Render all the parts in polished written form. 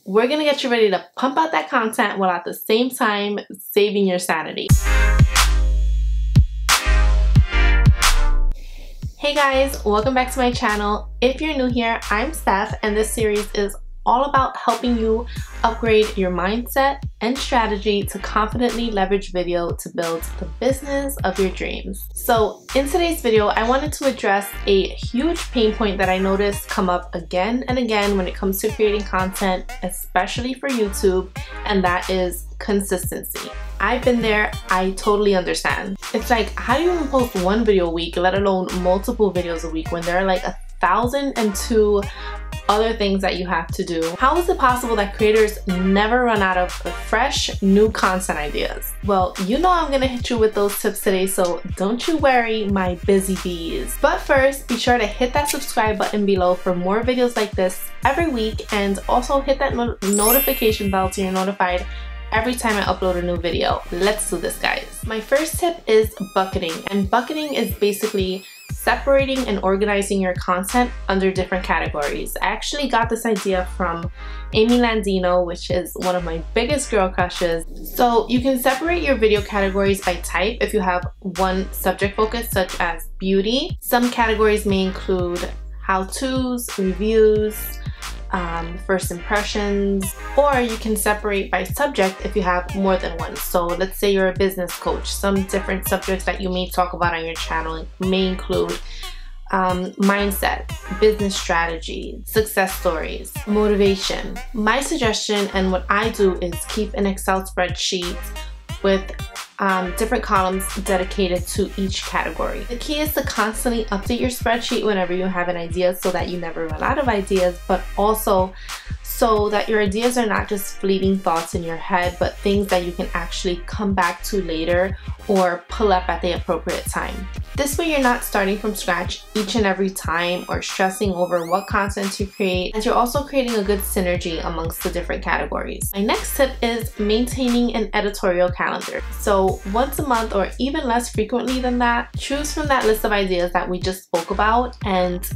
we're gonna get you ready to pump out that content while at the same time saving your sanity. Hey guys, welcome back to my channel. If you're new here, I'm Steph, and this series is all about helping you upgrade your mindset and strategy to confidently leverage video to build the business of your dreams. So in today's video, I wanted to address a huge pain point that I noticed come up again and again when it comes to creating content, especially for YouTube, and that is consistency. I've been there, I totally understand. It's like, how do you even post one video a week, let alone multiple videos a week, when there are like 1,002 other things that you have to do? How is it possible that creators never run out of fresh, new content ideas? Well, you know I'm gonna hit you with those tips today, so don't you worry, my busy bees. But first, be sure to hit that subscribe button below for more videos like this every week, and also hit that notification bell so you're notified every time I upload a new video. Let's do this, guys. My first tip is bucketing, and bucketing is basically separating and organizing your content under different categories. I actually got this idea from Amy Landino, which is one of my biggest girl crushes. So you can separate your video categories by type if you have one subject focus, such as beauty. Some categories may include how-tos, reviews, first impressions, or you can separate by subject if you have more than one. So let's say you're a business coach. Some different subjects that you may talk about on your channel may include mindset, business strategy, success stories, motivation. My suggestion and what I do is keep an Excel spreadsheet with different columns dedicated to each category. The key is to constantly update your spreadsheet whenever you have an idea so that you never run out of ideas, but also so that your ideas are not just fleeting thoughts in your head, but things that you can actually come back to later or pull up at the appropriate time. This way you're not starting from scratch each and every time or stressing over what content to create, and you're also creating a good synergy amongst the different categories. My next tip is maintaining an editorial calendar. So once a month or even less frequently than that, choose from that list of ideas that we just spoke about and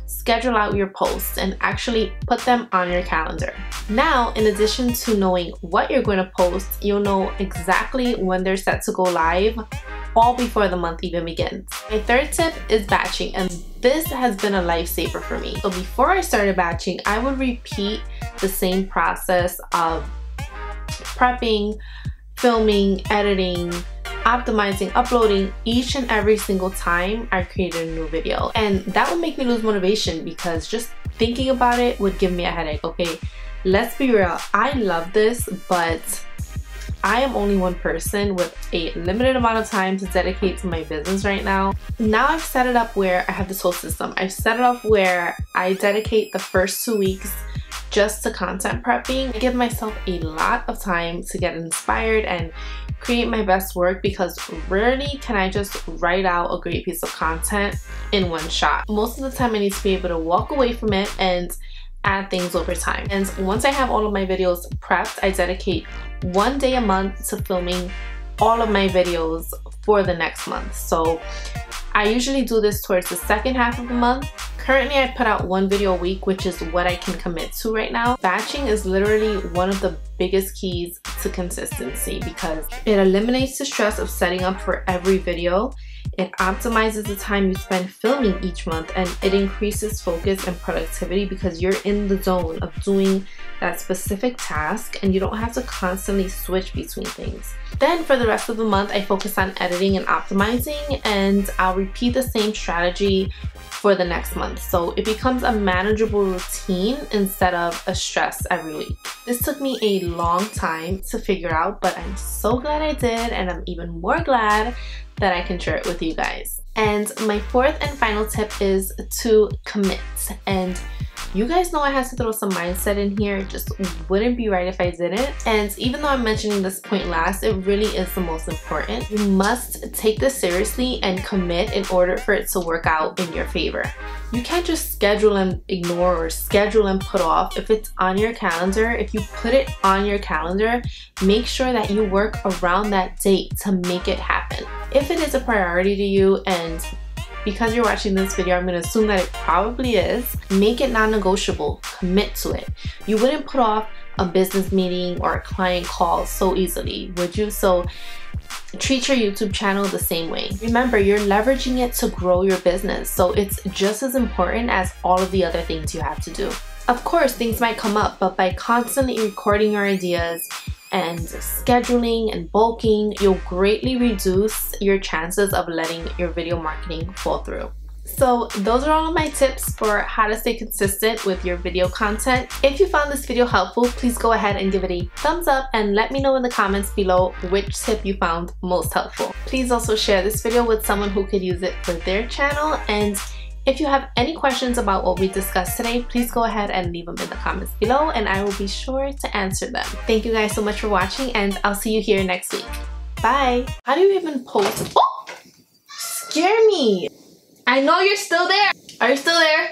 schedule out your posts and actually put them on your calendar. Now, in addition to knowing what you're going to post, you'll know exactly when they're set to go live, all before the month even begins. My third tip is batching, and this has been a lifesaver for me. So before I started batching, I would repeat the same process of prepping, filming, editing, optimizing, uploading each and every single time I created a new video. And that would make me lose motivation because just thinking about it would give me a headache. Okay, let's be real. I love this, but I am only one person with a limited amount of time to dedicate to my business right now. Now I've set it up where I have this whole system. I've set it up where I dedicate the first 2 weeks just to content prepping. I give myself a lot of time to get inspired and create my best work, because rarely can I just write out a great piece of content in one shot. Most of the time I need to be able to walk away from it and add things over time. And once I have all of my videos prepped, I dedicate 1 day a month to filming all of my videos for the next month. So I usually do this towards the second half of the month. Currently, I put out 1 video a week, which is what I can commit to right now. Batching is literally one of the biggest keys to consistency because it eliminates the stress of setting up for every video. It optimizes the time you spend filming each month, and it increases focus and productivity because you're in the zone of doing that specific task and you don't have to constantly switch between things. Then for the rest of the month, I focus on editing and optimizing, and I'll repeat the same strategy for the next month. So it becomes a manageable routine instead of a stress every week. This took me a long time to figure out, but I'm so glad I did, and I'm even more glad that I can share it with you guys. And my fourth and final tip is to commit. And you guys know I had to throw some mindset in here. It just wouldn't be right if I didn't. And even though I'm mentioning this point last, it really is the most important. You must take this seriously and commit in order for it to work out in your favor. You can't just schedule and ignore or schedule and put off. If it's on your calendar, if you put it on your calendar, make sure that you work around that date to make it happen. If it is a priority to you, and because you're watching this video, I'm going to assume that it probably is, make it non-negotiable. Commit to it. You wouldn't put off a business meeting or a client call so easily, would you? So treat your YouTube channel the same way. Remember, you're leveraging it to grow your business, so it's just as important as all of the other things you have to do. Of course, things might come up, but by constantly recording your ideas and scheduling and bulking, you'll greatly reduce your chances of letting your video marketing fall through. So those are all of my tips for how to stay consistent with your video content. If you found this video helpful, please go ahead and give it a thumbs up and let me know in the comments below which tip you found most helpful. Please also share this video with someone who could use it for their channel, and if you have any questions about what we discussed today, please go ahead and leave them in the comments below and I will be sure to answer them. Thank you guys so much for watching, and I'll see you here next week. Bye! How do you even post? Oh! Scare me! I know you're still there. Are you still there?